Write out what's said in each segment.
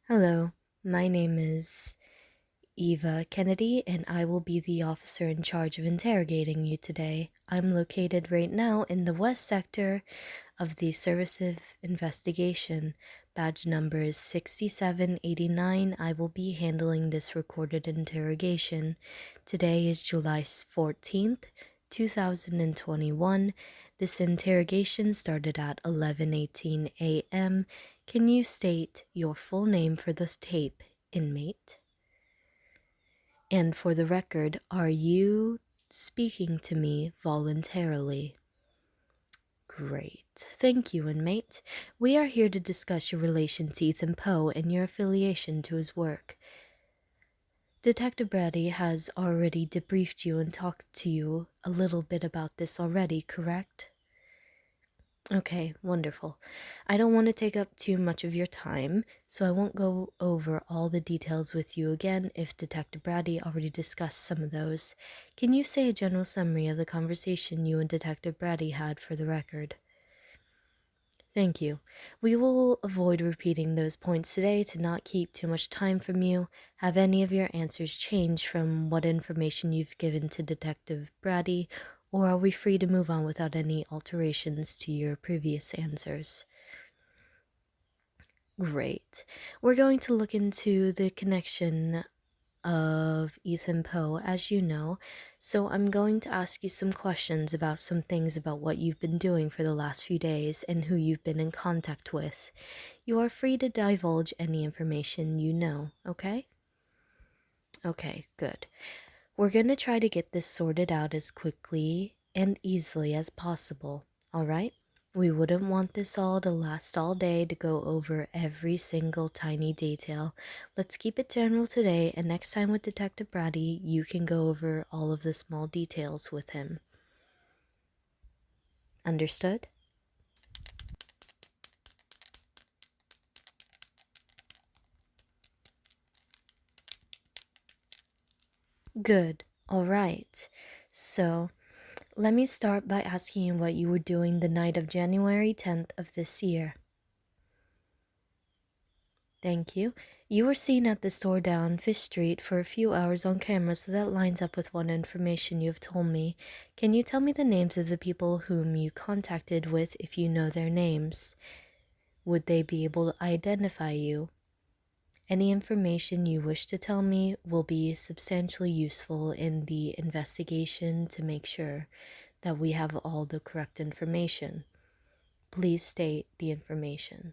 Hello, my name is Eva Kennedy, and I will be the officer in charge of interrogating you today. I'm located right now in the west sector of the Service of Investigation. Badge number is 6789. I will be handling this recorded interrogation. Today is July 14th, 2021. This interrogation started at 11:18 a.m. Can you state your full name for this tape, inmate? And for the record, are you speaking to me voluntarily? Great. Thank you, inmate. We are here to discuss your relation to Ethan Poe and your affiliation to his work. Detective Brady has already debriefed you and talked to you a little bit about this already, correct? Okay, wonderful. I don't want to take up too much of your time, so I won't go over all the details with you again if Detective Brady already discussed some of those. Can you say a general summary of the conversation you and Detective Brady had for the record? Thank you. We will avoid repeating those points today to not keep too much time from you. Have any of your answers changed from what information you've given to Detective Brady, or are we free to move on without any alterations to your previous answers? Great. We're going to look into the connection of Ethan Poe, as you know, so I'm going to ask you some questions about some things about what you've been doing for the last few days and who you've been in contact with. You are free to divulge any information you know, okay? Okay, good. We're going to try to get this sorted out as quickly and easily as possible, alright? We wouldn't want this all to last all day to go over every single tiny detail. Let's keep it general today, and next time with Detective Brady, you can go over all of the small details with him. Understood? Good. Alright. So, let me start by asking you what you were doing the night of January 10th of this year. Thank you. You were seen at the store down Fish Street for a few hours on camera, so that lines up with what information you have told me. Can you tell me the names of the people whom you contacted with if you know their names? Would they be able to identify you? Any information you wish to tell me will be substantially useful in the investigation to make sure that we have all the correct information. Please state the information.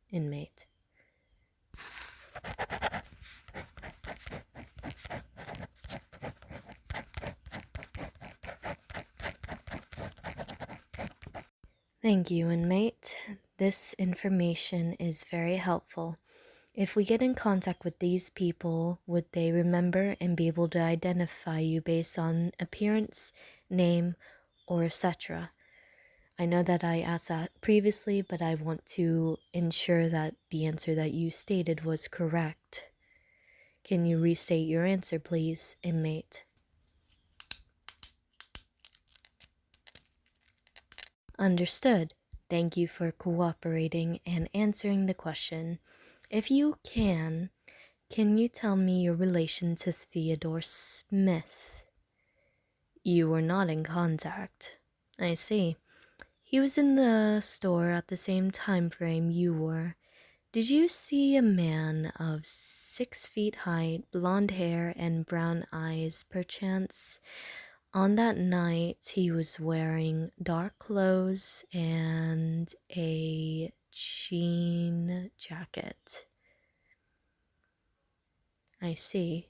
Inmate. Thank you, inmate. This information is very helpful. If we get in contact with these people, would they remember and be able to identify you based on appearance, name, or etc.? I know that I asked that previously, but I want to ensure that the answer that you stated was correct. Can you restate your answer, please, inmate? Understood. Thank you for cooperating and answering the question. If you can you tell me your relation to Theodore Smith? You were not in contact. I see. He was in the store at the same time frame you were. Did you see a man of 6 feet height, blonde hair, and brown eyes, perchance? On that night, he was wearing dark clothes and a jean jacket. I see.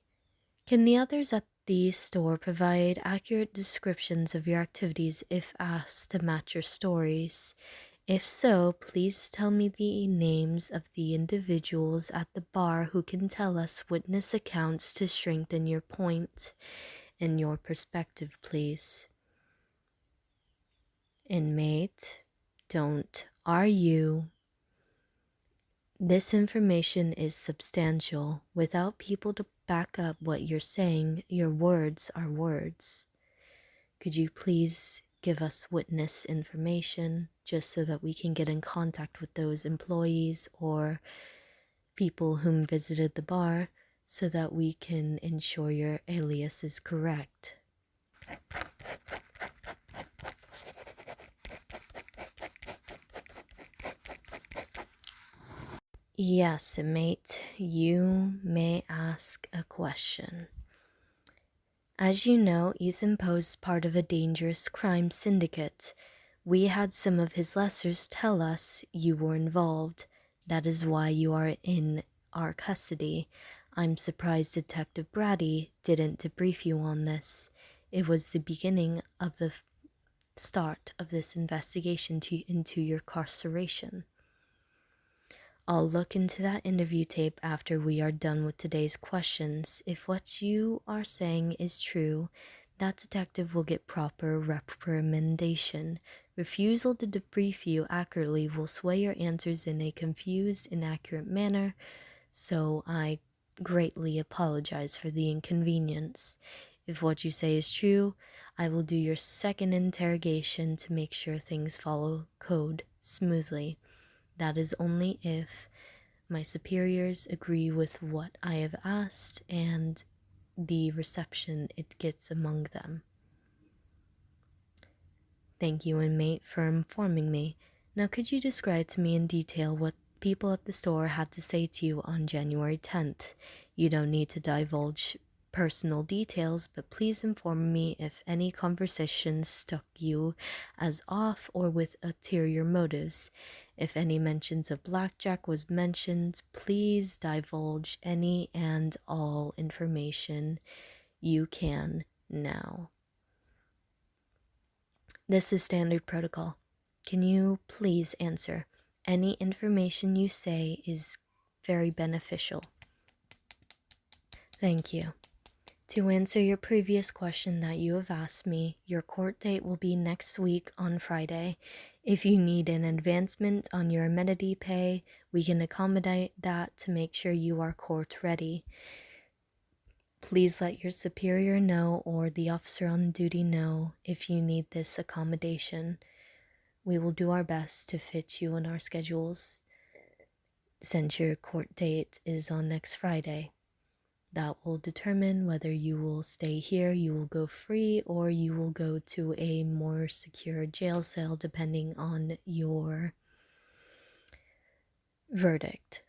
Can the others at the store provide accurate descriptions of your activities if asked to match your stories? If so, please tell me the names of the individuals at the bar who can tell us witness accounts to strengthen your point and your perspective, please. Inmate, don't argue. This information is substantial. Without people to back up what you're saying, your words are words. Could you please give us witness information just so that we can get in contact with those employees or people whom visited the bar so that we can ensure your alias is correct. Yes, inmate, you may ask a question. As you know, Ethan posed part of a dangerous crime syndicate. We had some of his lessers tell us you were involved. That is why you are in our custody. I'm surprised Detective Brady didn't debrief you on this. It was the beginning of the start of this investigation into your carceration. I'll look into that interview tape after we are done with today's questions. If what you are saying is true, that detective will get proper reprimandation. Refusal to debrief you accurately will sway your answers in a confused, inaccurate manner, so I greatly apologize for the inconvenience. If what you say is true, I will do your second interrogation to make sure things follow code smoothly. That is only if my superiors agree with what I have asked and the reception it gets among them. Thank you, inmate, for informing me. Now, could you describe to me in detail what people at the store had to say to you on January 10th? You don't need to divulge personal details, but please inform me if any conversations struck you as off or with ulterior motives. If any mentions of blackjack was mentioned, please divulge any and all information you can now. This is standard protocol. Can you please answer? Any information you say is very beneficial. Thank you. To answer your previous question that you have asked me, your court date will be next week on Friday. If you need an advancement on your amenity pay, we can accommodate that to make sure you are court ready. Please let your superior know or the officer on duty know if you need this accommodation. We will do our best to fit you in our schedules. Since your court date is on next Friday, that will determine whether you will stay here, you will go free, or you will go to a more secure jail cell depending on your verdict.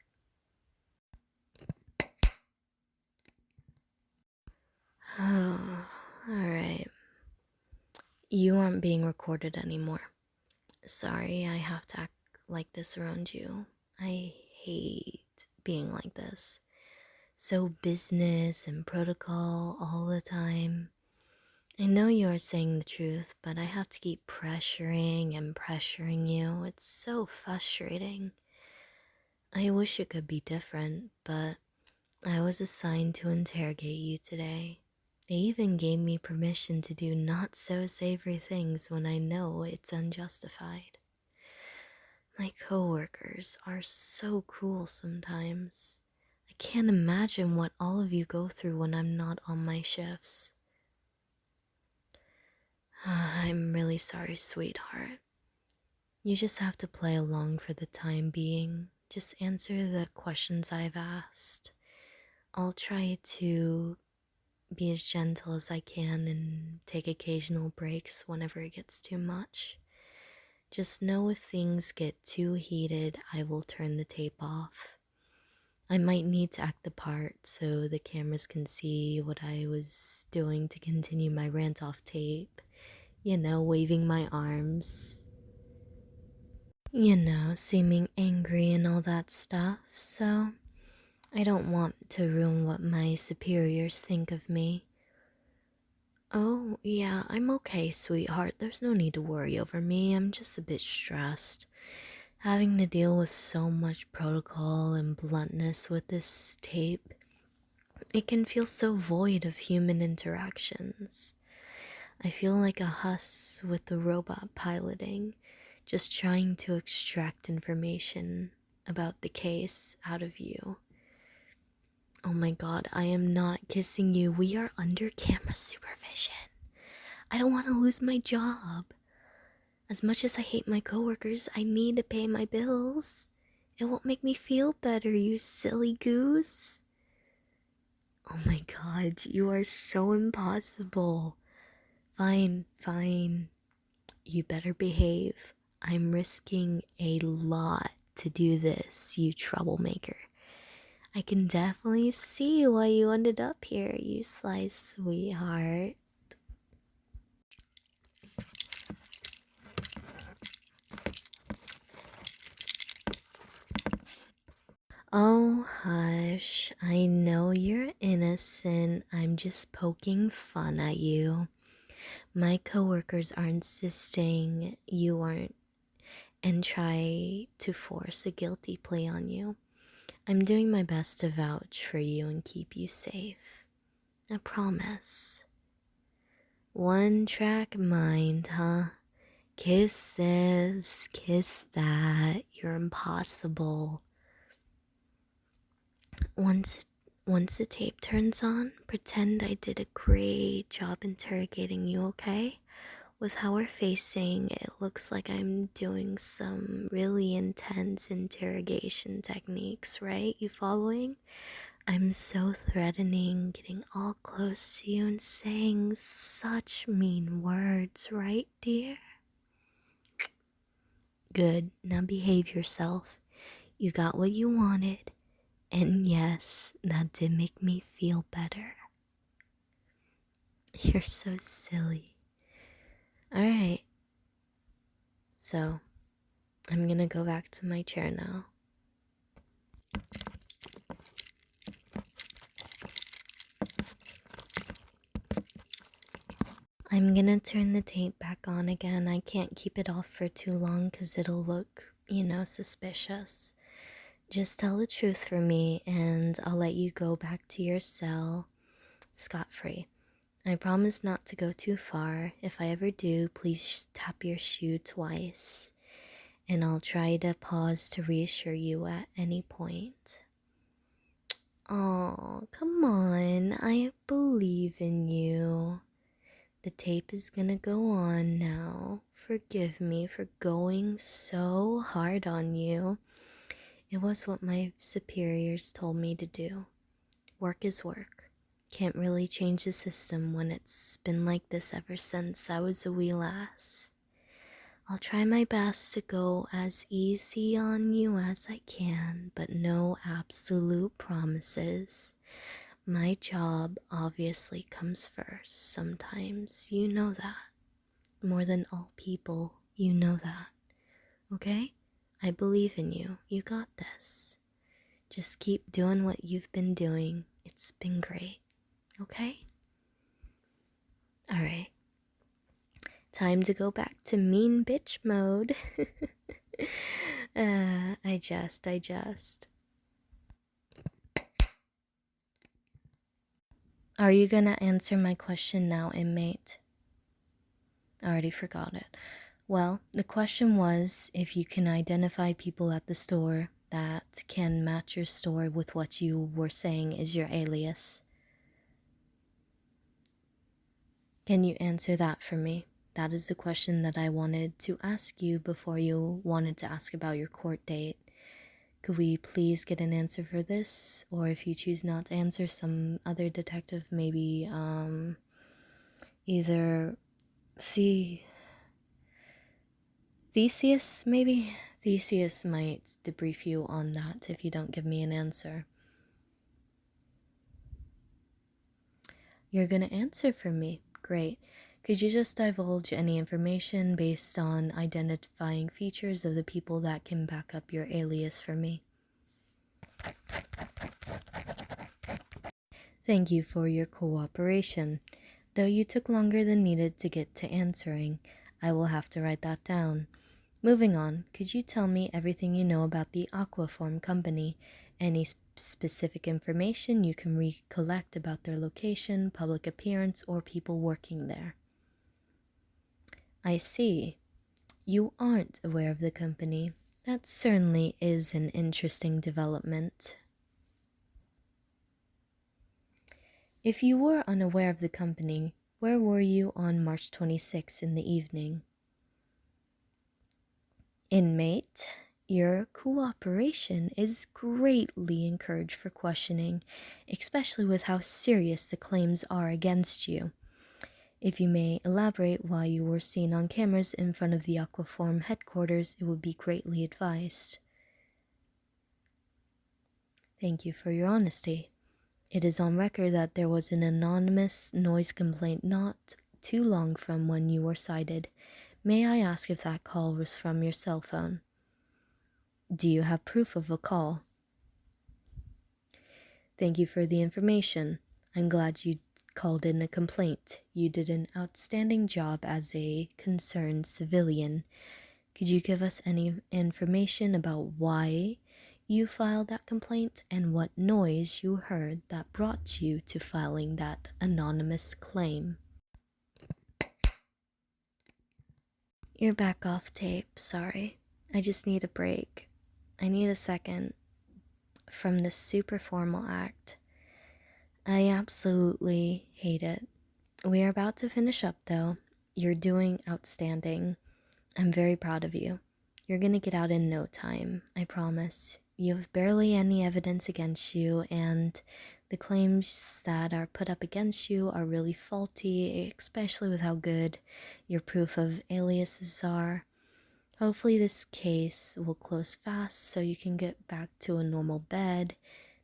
Oh, alright. You aren't being recorded anymore. Sorry, I have to act like this around you. I hate being like this. So business and protocol all the time. I know you are saying the truth, but I have to keep pressuring and pressuring you. It's so frustrating. I wish it could be different, but I was assigned to interrogate you today. They even gave me permission to do not so savory things when I know it's unjustified. My coworkers are so cruel sometimes. I can't imagine what all of you go through when I'm not on my shifts. I'm really sorry, sweetheart. You just have to play along for the time being. Just answer the questions I've asked. I'll try to be as gentle as I can and take occasional breaks whenever it gets too much. Just know if things get too heated, I will turn the tape off. I might need to act the part so the cameras can see what I was doing to continue my rant off tape. You know, waving my arms. You know, seeming angry and all that stuff, so I don't want to ruin what my superiors think of me. Oh, yeah, I'm okay, sweetheart. There's no need to worry over me. I'm just a bit stressed. Having to deal with so much protocol and bluntness with this tape, it can feel so void of human interactions. I feel like a huss with the robot piloting, just trying to extract information about the case out of you. Oh my god, I am not kissing you. We are under camera supervision. I don't want to lose my job. As much as I hate my coworkers, I need to pay my bills. It won't make me feel better, you silly goose. Oh my god, you are so impossible. Fine, fine. You better behave. I'm risking a lot to do this, you troublemaker. I can definitely see why you ended up here, you sly sweetheart. Oh, hush. I know you're innocent. I'm just poking fun at you. My coworkers are insisting you aren't and try to force a guilty plea on you. I'm doing my best to vouch for you and keep you safe. I promise. One track mind, huh? Kiss this, kiss that. You're impossible. Once the tape turns on, pretend I did a great job interrogating you, okay? With how we're facing, it looks like I'm doing some really intense interrogation techniques, right? You following? I'm so threatening, getting all close to you and saying such mean words, right, dear? Good, now behave yourself. You got what you wanted, and yes, that did make me feel better. You're so silly. Alright, so I'm gonna go back to my chair now. I'm gonna turn the tape back on again. I can't keep it off for too long because it'll look, suspicious. Just tell the truth for me and I'll let you go back to your cell scot-free. I promise not to go too far. If I ever do, please tap your shoe twice. And I'll try to pause to reassure you at any point. Oh, come on. I believe in you. The tape is gonna go on now. Forgive me for going so hard on you. It was what my superiors told me to do. Work is work. Can't really change the system when it's been like this ever since I was a wee lass. I'll try my best to go as easy on you as I can, but no absolute promises. My job obviously comes first sometimes, you know that. More than all people, you know that. Okay? I believe in you. You got this. Just keep doing what you've been doing. It's been great. Okay? Alright. Time to go back to mean bitch mode. I just. Are you gonna answer my question now, inmate? I already forgot it. Well, the question was if you can identify people at the store that can match your store with what you were saying is your alias. Can you answer that for me? That is the question that I wanted to ask you before you wanted to ask about your court date. Could we please get an answer for this? Or if you choose not to answer, some other detective, maybe, either Theseus, maybe? Theseus might debrief you on that if you don't give me an answer. You're gonna answer for me. Great. Could you just divulge any information based on identifying features of the people that can back up your alias for me? Thank you for your cooperation. Though you took longer than needed to get to answering, I will have to write that down. Moving on, could you tell me everything you know about the Aquaform Company? Any specific information you can recollect about their location, public appearance, or people working there? I see. You aren't aware of the company. That certainly is an interesting development. If you were unaware of the company, where were you on March 26 in the evening? Inmate, Your cooperation is greatly encouraged for questioning, especially with how serious the claims are against you. If you may elaborate why you were seen on cameras in front of the Aquaform headquarters, it would be greatly advised. Thank you for your honesty. It is on record that there was an anonymous noise complaint not too long from when you were sighted. May I ask if that call was from your cell phone? Do you have proof of a call? Thank you for the information. I'm glad you called in a complaint. You did an outstanding job as a concerned civilian. Could you give us any information about why you filed that complaint and what noise you heard that brought you to filing that anonymous claim? You're back off tape, sorry. I just need a break. I need a second from this super formal act. I absolutely hate it. We are about to finish up though. You're doing outstanding. I'm very proud of you. You're gonna get out in no time, I promise. You have barely any evidence against you, and the claims that are put up against you are really faulty, especially with how good your proof of aliases are. Hopefully this case will close fast so you can get back to a normal bed,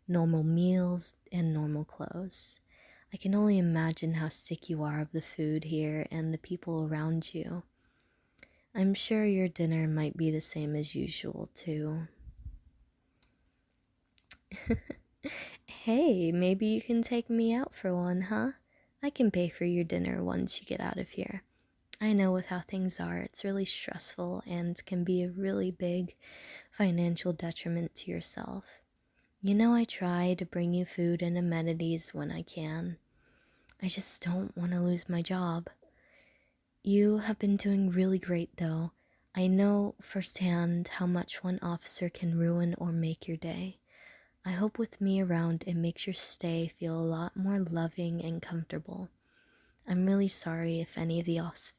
normal meals, and normal clothes. I can only imagine how sick you are of the food here and the people around you. I'm sure your dinner might be the same as usual, too. Hey, maybe you can take me out for one, huh? I can pay for your dinner once you get out of here. I know with how things are, it's really stressful and can be a really big financial detriment to yourself. You know, I try to bring you food and amenities when I can. I just don't want to lose my job. You have been doing really great, though. I know firsthand how much one officer can ruin or make your day. I hope with me around, it makes your stay feel a lot more loving and comfortable. I'm really sorry if any of the officers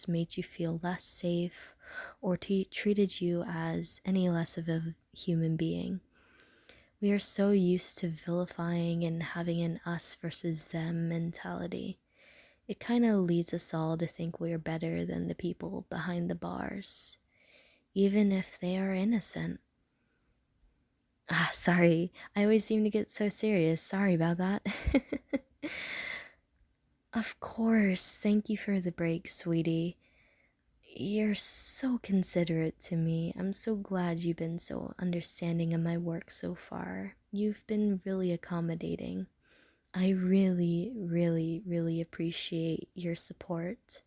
made you feel less safe or treated you as any less of a human being. We are so used to vilifying and having an us versus them mentality. It kind of leads us all to think we're better than the people behind the bars, even if they are innocent. Sorry, I always seem to get so serious. Sorry about that. Of course, thank you for the break, sweetie. You're so considerate to me. I'm so glad you've been so understanding of my work so far. You've been really accommodating. I really, really, really appreciate your support.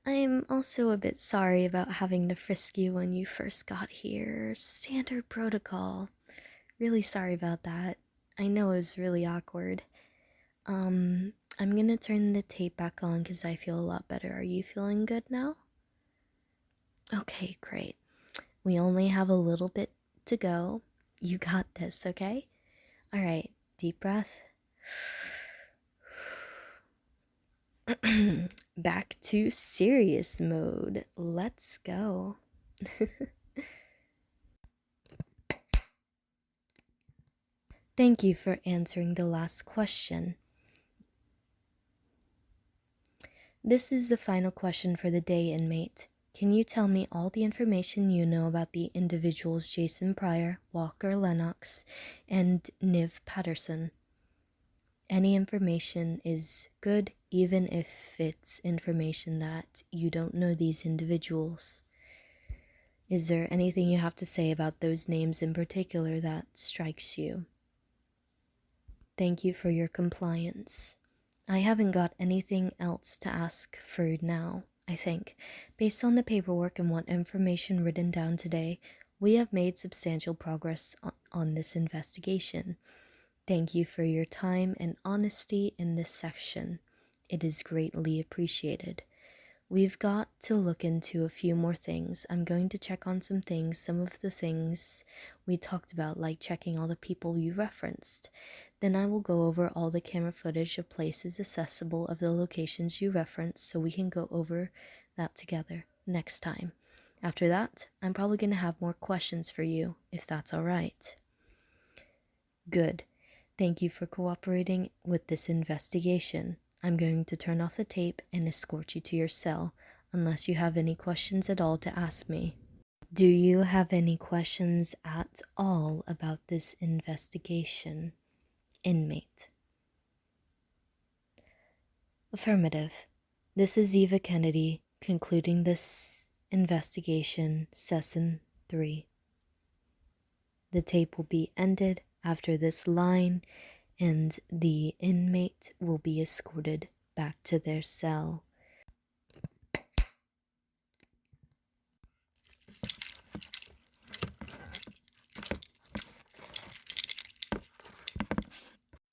I'm also a bit sorry about having to frisk you when you first got here. Standard protocol. Really sorry about that. I know it was really awkward. I'm gonna turn the tape back on because I feel a lot better. Are you feeling good now? Okay, great. We only have a little bit to go. You got this, okay? Alright, deep breath. Back to serious mode. Let's go. Thank you for answering the last question. This is the final question for the day, inmate. Can you tell me all the information you know about the individuals Jason Pryor, Walker Lennox, and Niv Patterson? Any information is good, even if it's information that you don't know these individuals. Is there anything you have to say about those names in particular that strikes you? Thank you for your compliance. I haven't got anything else to ask for now, I think. Based on the paperwork and what information written down today, we have made substantial progress on this investigation. Thank you for your time and honesty in this section. It is greatly appreciated. We've got to look into a few more things. I'm going to check on some things, some of the things we talked about, like checking all the people you referenced. Then I will go over all the camera footage of places accessible of the locations you referenced so we can go over that together next time. After that, I'm probably going to have more questions for you, if that's all right. Good. Thank you for cooperating with this investigation. I'm going to turn off the tape and escort you to your cell, unless you have any questions at all to ask me. Do you have any questions at all about this investigation, inmate? Affirmative. This is Eva Kennedy concluding this investigation, Session 3. The tape will be ended after this line, and the inmate will be escorted back to their cell.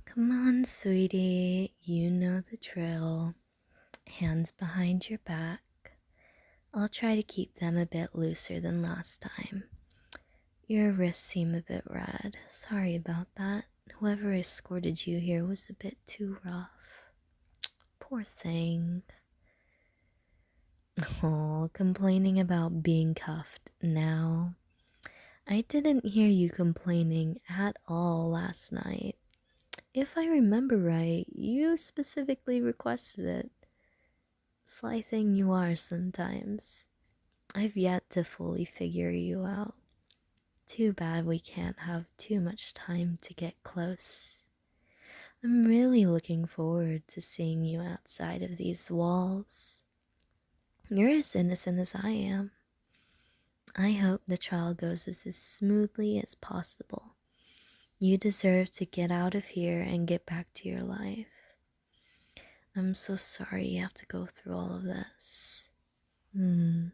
Come on, sweetie, you know the drill. Hands behind your back. I'll try to keep them a bit looser than last time. Your wrists seem a bit red. Sorry about that. Whoever escorted you here was a bit too rough. Poor thing. Oh, complaining about being cuffed now. I didn't hear you complaining at all last night. If I remember right, you specifically requested it. Sly thing you are sometimes. I've yet to fully figure you out. Too bad we can't have too much time to get close. I'm really looking forward to seeing you outside of these walls. You're as innocent as I am. I hope the trial goes as smoothly as possible. You deserve to get out of here and get back to your life. I'm so sorry you have to go through all of this. Come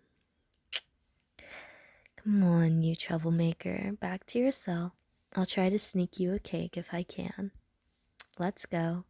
on, you troublemaker. Back to your cell. I'll try to sneak you a cake if I can. Let's go.